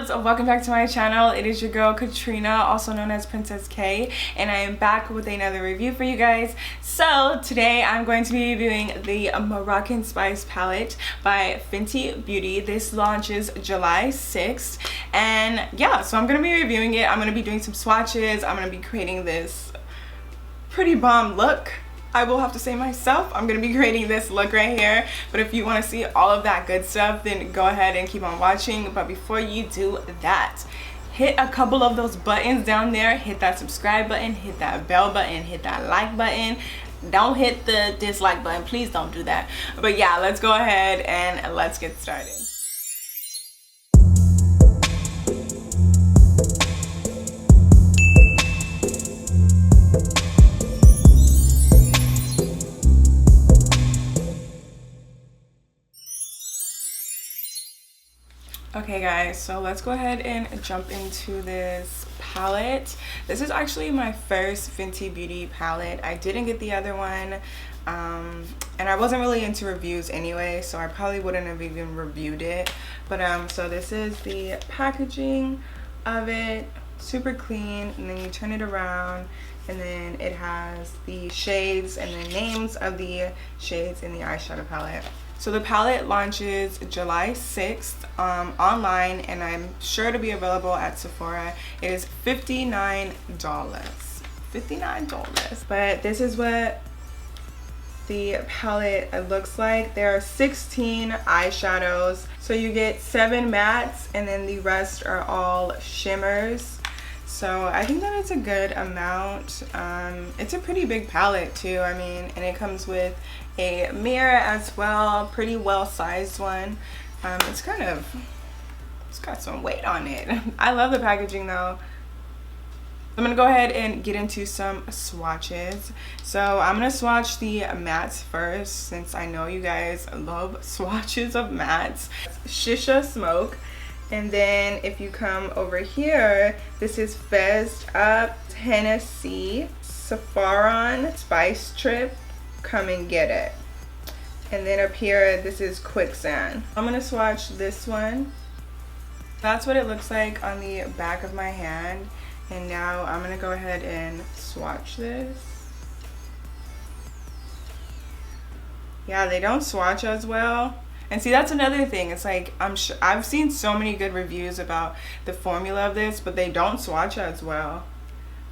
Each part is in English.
loves, welcome back to my channel. It is your girl Katrina, also known as Princess K, and I am back with another review for you guys. So today I'm going to be reviewing the Moroccan Spice palette by Fenty Beauty. This launches July 6th, and yeah, so I'm going to be reviewing it. I'm going to be doing some swatches. I'm going to be creating this pretty bomb look, I will have to say myself. I'm going to be creating this look right here, but if you want to see all of that good stuff, then go ahead and keep on watching. But before you do that, hit a couple of those buttons down there. Hit that subscribe button, hit that bell button, hit that like button. Don't hit the dislike button, please don't do that. But yeah, let's go ahead and let's get started. Okay guys, so let's go ahead and jump into this palette. This is actually my first Fenty Beauty palette. I didn't get the other one, and I wasn't really into reviews anyway, so I probably wouldn't have even reviewed it. But so this is the packaging of it, super clean, and then you turn it around and then it has the shades and the names of the shades in the eyeshadow palette. So the palette launches July 6th online, and I'm sure to be available at Sephora. It is $59. $59. But this is what the palette looks like. There are 16 eyeshadows. So you get 7 mattes, and then the rest are all shimmers. So I think that it's a good amount. It's a pretty big palette too, I mean, and it comes with a mirror as well, pretty well sized one. It's got some weight on it. I love the packaging though. I'm gonna go ahead and get into some swatches. So I'm gonna swatch the mattes first, since I know you guys love swatches of mattes. Shisha Smoke. And then if you come over here, this is Fezzed Up Tennessee Saffron Spice Trip. Come and get it. And then up here, this is Quicksand. I'm gonna swatch this one. That's what it looks like on the back of my hand. And now I'm gonna go ahead and swatch this. Yeah, they don't swatch as well. And see, that's another thing. It's like, I've seen so many good reviews about the formula of this, but they don't swatch as well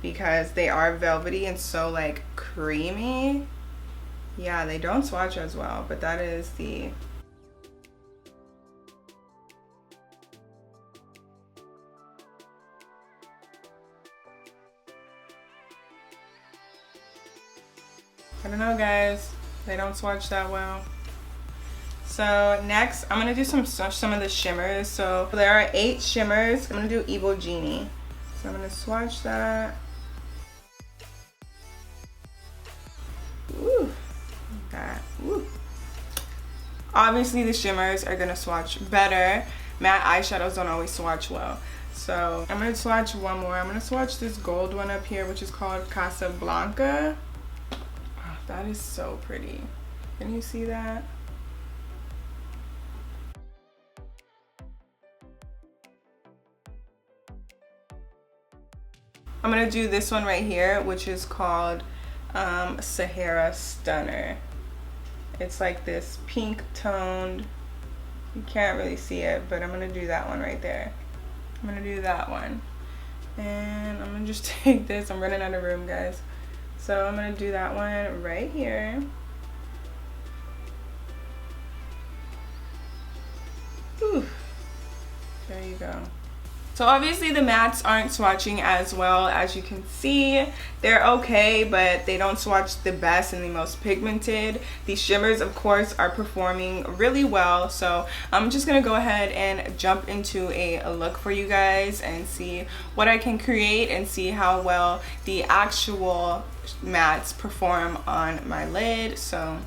because they are velvety and so like creamy. Yeah, they don't swatch as well, but that is the I don't know guys, they don't swatch that well. So next, I'm gonna do some of the shimmers. So there are 8 shimmers. I'm gonna do Evil Genie. So I'm gonna swatch that. Ooh, that. Ooh. Obviously, the shimmers are gonna swatch better. Matte eyeshadows don't always swatch well. So I'm gonna swatch one more. I'm gonna swatch this gold one up here, which is called Casablanca. Oh, that is so pretty. Can you see that? I'm gonna do this one right here, which is called Sahara Stunner. It's like this pink toned, you can't really see it, but I'm gonna do that one right there. I'm gonna do that one. And I'm gonna just take this, I'm running out of room guys. So I'm gonna do that one right here. Whew. There you go. So obviously the mattes aren't swatching as well. As you can see, they're okay, but they don't swatch the best and the most pigmented. These shimmers, of course, are performing really well. So I'm just gonna go ahead and jump into a look for you guys and see what I can create and see how well the actual mattes perform on my lid. So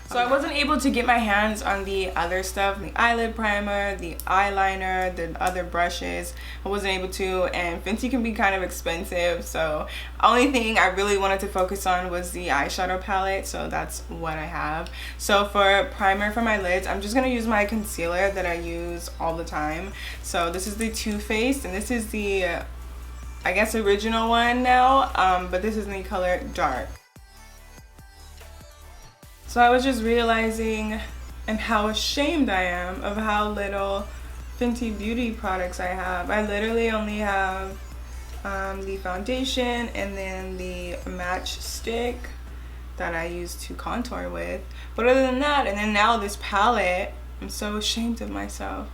So I wasn't able to get my hands on the other stuff, the eyelid primer, the eyeliner, the other brushes. I wasn't able to, and Fenty can be kind of expensive, so only thing I really wanted to focus on was the eyeshadow palette, so that's what I have. So for primer for my lids, I'm just gonna use my concealer that I use all the time. So this is the Too Faced, and this is the I guess original one now, but this is in the color Dark. So I was just realizing and how ashamed I am of how little Fenty Beauty products I have. I literally only have the foundation and then the match stick that I use to contour with. But other than that, and then now this palette, I'm so ashamed of myself.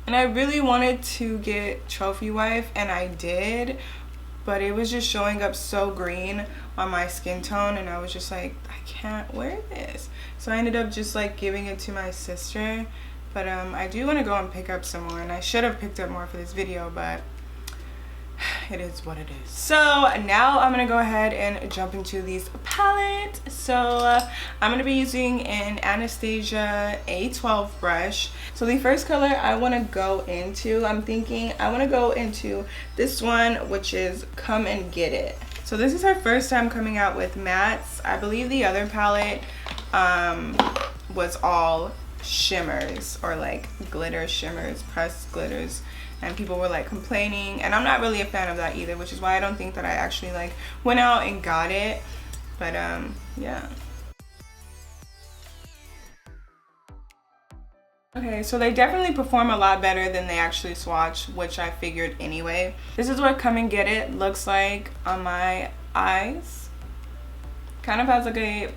And I really wanted to get Trophy Wife, and I did, but it was just showing up so green on my skin tone, and I was just like, I can't wear this. So I ended up just like giving it to my sister. But I do want to go and pick up some more, and I should have picked up more for this video, but it is what it is. So now I'm gonna go ahead and jump into these palettes. So I'm gonna be using an Anastasia A12 brush. So the first color I want to go into, I'm thinking I want to go into this one, which is Come and Get It. So this is her first time coming out with mattes. I believe the other palette was all shimmers, or like glitter shimmers, pressed glitters, and people were like complaining, and I'm not really a fan of that either, which is why I don't think that I actually like went out and got it. But yeah. Okay, so they definitely perform a lot better than they actually swatch, which I figured anyway. This is what Come and Get It looks like on my eyes. Kind of has like a,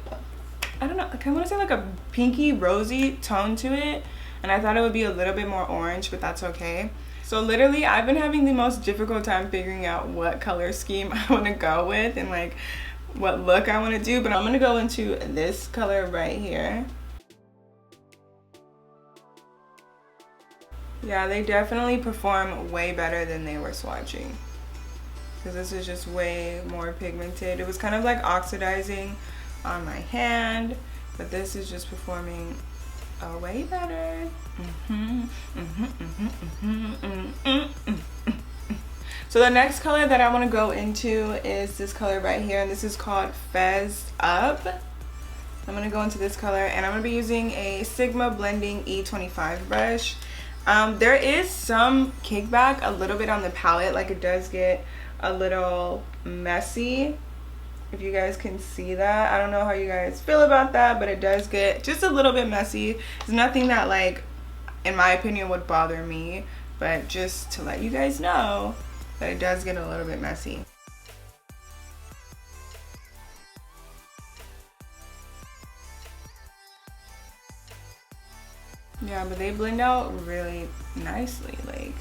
I don't know, I want to say like a pinky rosy tone to it, and I thought it would be a little bit more orange, but that's okay. So literally I've been having the most difficult time figuring out what color scheme I want to go with and like what look I want to do, but I'm going to go into this color right here. Yeah, they definitely perform way better than they were swatching, because this is just way more pigmented. It was kind of like oxidizing on my hand, but this is just performing way better. So the next color that I want to go into is this color right here, and this is called Fez Up. I'm going to go into this color, and I'm going to be using a Sigma Blending E25 brush. There is some kickback a little bit on the palette, like it does get a little messy, if you guys can see that. I don't know how you guys feel about that, but it does get just a little bit messy. It's nothing that, like, in my opinion, would bother me, but just to let you guys know that it does get a little bit messy. Yeah, but they blend out really nicely, like,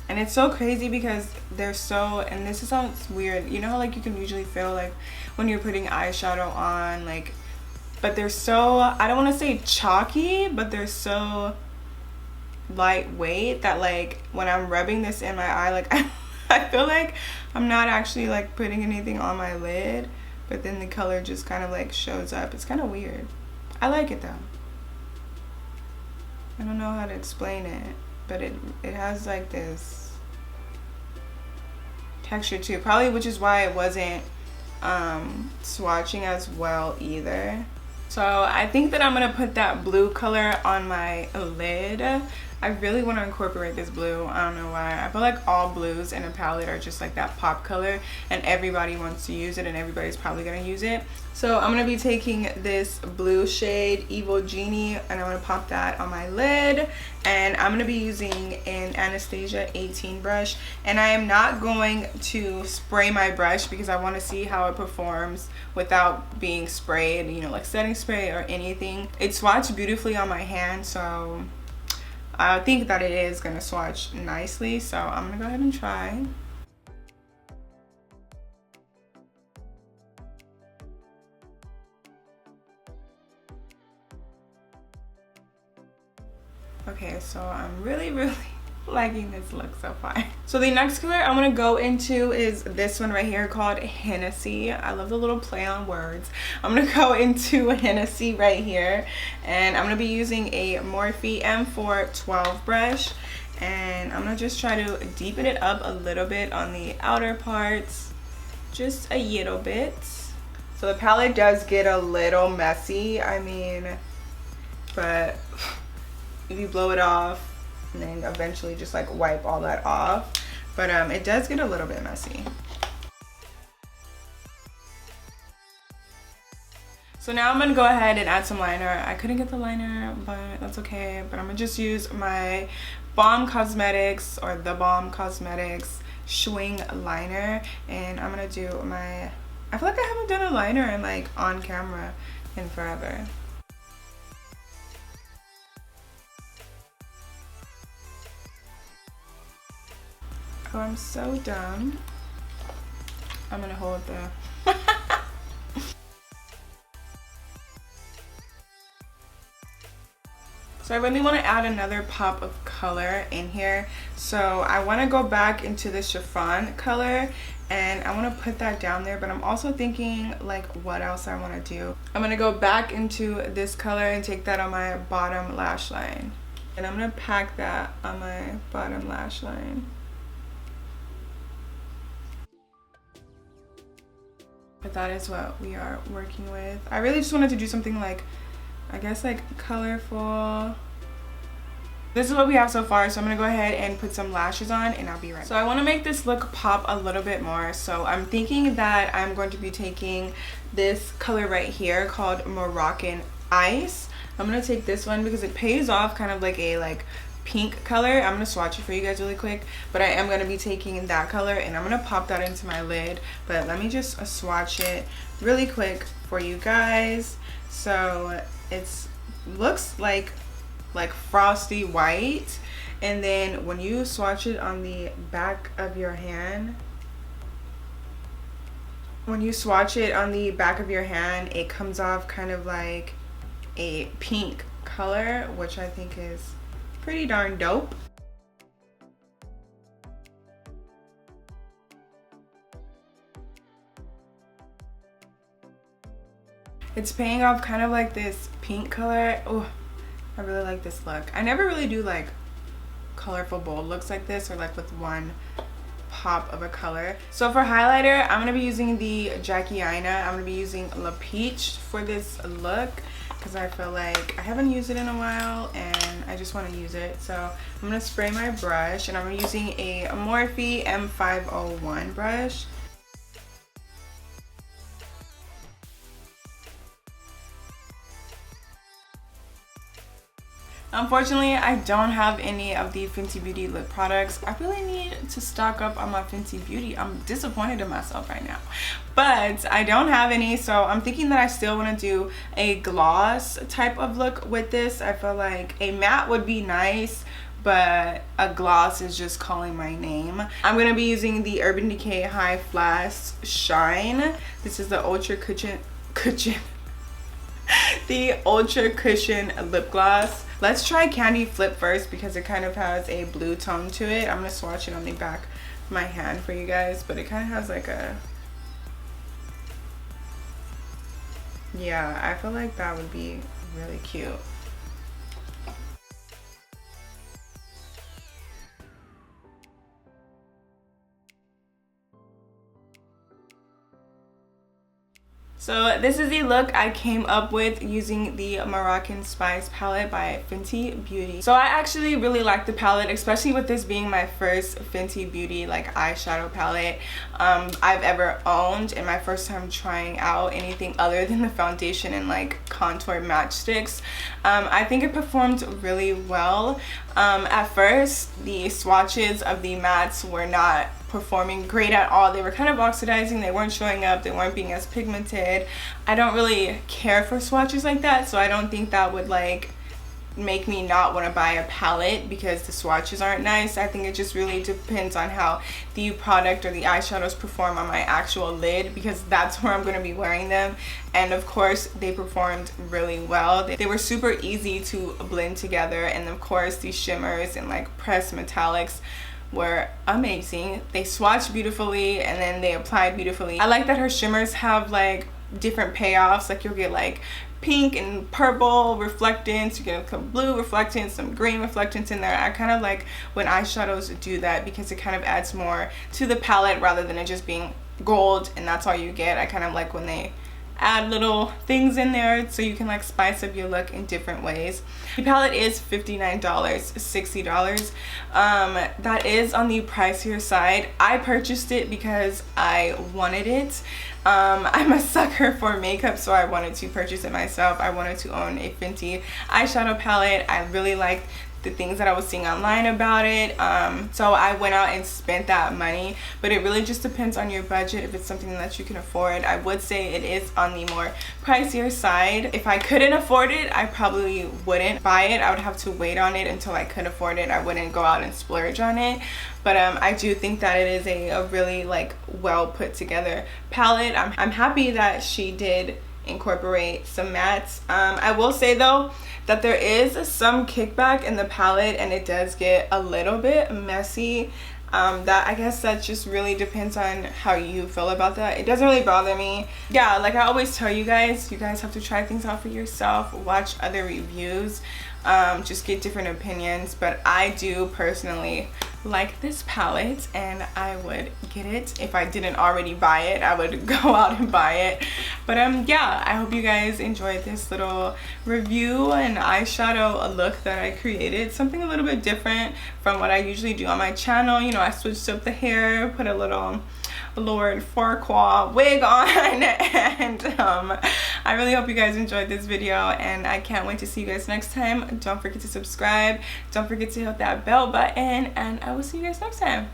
and it's so crazy because they're so, and this sounds weird, you know how like you can usually feel like when you're putting eyeshadow on, like, but they're so, I don't want to say chalky, but they're so lightweight that like when I'm rubbing this in my eye, like I feel like I'm not actually like putting anything on my lid, but then the color just kind of like shows up. It's kind of weird. I like it though. I don't know how to explain it, but it has like this texture too, probably, which is why it wasn't swatching as well either. So I think that I'm gonna put that blue color on my lid. I really want to incorporate this blue. I don't know why. I feel like all blues in a palette are just like that pop color, and everybody wants to use it, and everybody's probably gonna use it. So I'm gonna be taking this blue shade, Evil Genie, and I'm gonna pop that on my lid, and I'm gonna be using an Anastasia 18 brush, and I am not going to spray my brush because I want to see how it performs without being sprayed, you know, like setting spray or anything. It swatched beautifully on my hand, so I think that it is gonna swatch nicely, so I'm gonna go ahead and try. Okay, so I'm really liking this look so far. So the next color I'm gonna go into is this one right here called Hennessy. I love the little play on words. I'm gonna go into Hennessy right here, and I'm gonna be using a Morphe M412 brush, and I'm gonna just try to deepen it up a little bit on the outer parts, just a little bit. So the palette does get a little messy, I mean, but if you blow it off and then eventually just like wipe all that off, but it does get a little bit messy. So now I'm gonna go ahead and add some liner. I couldn't get the liner, but that's okay. But I'm gonna just use my Balm Cosmetics or the Balm Cosmetics Swing liner, and I'm gonna do my, I feel like I haven't done a liner in like on camera in forever. Oh, I'm so dumb. I'm gonna hold the So I really want to add another pop of color in here. So I want to go back into the chiffon color, and I want to put that down there, but I'm also thinking like what else I want to do. I'm going to go back into this color and take that on my bottom lash line. And I'm going to pack that on my bottom lash line. But that is what we are working with. I really just wanted to do something like, I guess like colorful. This is what we have so far, so I'm gonna go ahead and put some lashes on and I'll be right back. So I wanna make this look pop a little bit more. So I'm thinking that I'm going to be taking this color right here called Moroccan Ice. I'm gonna take this one because it pays off kind of like a pink color. I'm gonna swatch it for you guys really quick, but I am gonna be taking that color and I'm gonna pop that into my lid. But let me just swatch it really quick for you guys. So it's looks like frosty white, and then when you swatch it on the back of your hand, it comes off kind of like a pink color, which I think is pretty darn dope. It's paying off kind of like this pink color. Oh, I really like this look. I never really do like colorful bold looks like this, or like with one pop of a color. So for highlighter, I'm gonna be using the Jackie Aina. I'm gonna be using La Peach for this look because I feel like I haven't used it in a while and I just want to use it. So I'm gonna spray my brush, and I'm using a Morphe M501 brush. Unfortunately, I don't have any of the Fenty Beauty lip products. I really need to stock up on my Fenty Beauty. I'm disappointed in myself right now, but I don't have any, so I'm thinking that I still want to do a gloss type of look with this. I feel like a matte would be nice, but a gloss is just calling my name. I'm going to be using the Urban Decay High Flash Shine. This is the Ultra Cushion the Ultra Cushion lip gloss. Let's try Candy Flip first because it kind of has a blue tone to it. I'm gonna swatch it on the back of my hand for you guys, but it kind of has like a, yeah, I feel like that would be really cute. So this is the look I came up with using the Moroccan Spice palette by Fenty Beauty. So I actually really like the palette, especially with this being my first Fenty Beauty like eyeshadow palette I've ever owned, and my first time trying out anything other than the foundation and like contour matchsticks. I think it performed really well. At first, the swatches of the mattes were not performing great at all. They were kind of oxidizing, they weren't showing up, they weren't being as pigmented. I don't really care for swatches like that, so I don't think that would like make me not want to buy a palette because the swatches aren't nice. I think it just really depends on how the product or the eyeshadows perform on my actual lid, because that's where I'm going to be wearing them. And of course they performed really well. They were super easy to blend together, and of course these shimmers and like pressed metallics were amazing. They swatched beautifully and then they applied beautifully. I like that her shimmers have like different payoffs. Like you'll get like pink and purple reflectance, you get some blue reflectance, some green reflectance in there. I kind of like when eyeshadows do that because it kind of adds more to the palette rather than it just being gold and that's all you get. I kind of like when they add little things in there so you can like spice up your look in different ways. The palette is $59, $60. That is on the pricier side. I purchased it because I wanted it. I'm a sucker for makeup, so I wanted to purchase it myself. I wanted to own a Fenty eyeshadow palette. I really liked the things that I was seeing online about it, so I went out and spent that money. But it really just depends on your budget, if it's something that you can afford. I would say it is on the more pricier side. If I couldn't afford it, I probably wouldn't buy it. I would have to wait on it until I could afford it. I wouldn't go out and splurge on it. But I do think that it is a really like well put together palette. I'm happy that she did incorporate some mattes. I will say though that there is some kickback in the palette and it does get a little bit messy. That I guess that just really depends on how you feel about that. It doesn't really bother me. Yeah, like I always tell you guys have to try things out for yourself, watch other reviews, just get different opinions. But I do personally like this palette and I would get it. If I didn't already buy it, I would go out and buy it. But yeah, I hope you guys enjoyed this little review and eyeshadow look that I created. Something a little bit different from what I usually do on my channel. You know, I switched up the hair, put a little Lord Farquaad wig on, and I really hope you guys enjoyed this video and I can't wait to see you guys next time. Don't forget to subscribe, don't forget to hit that bell button, and I will see you guys next time.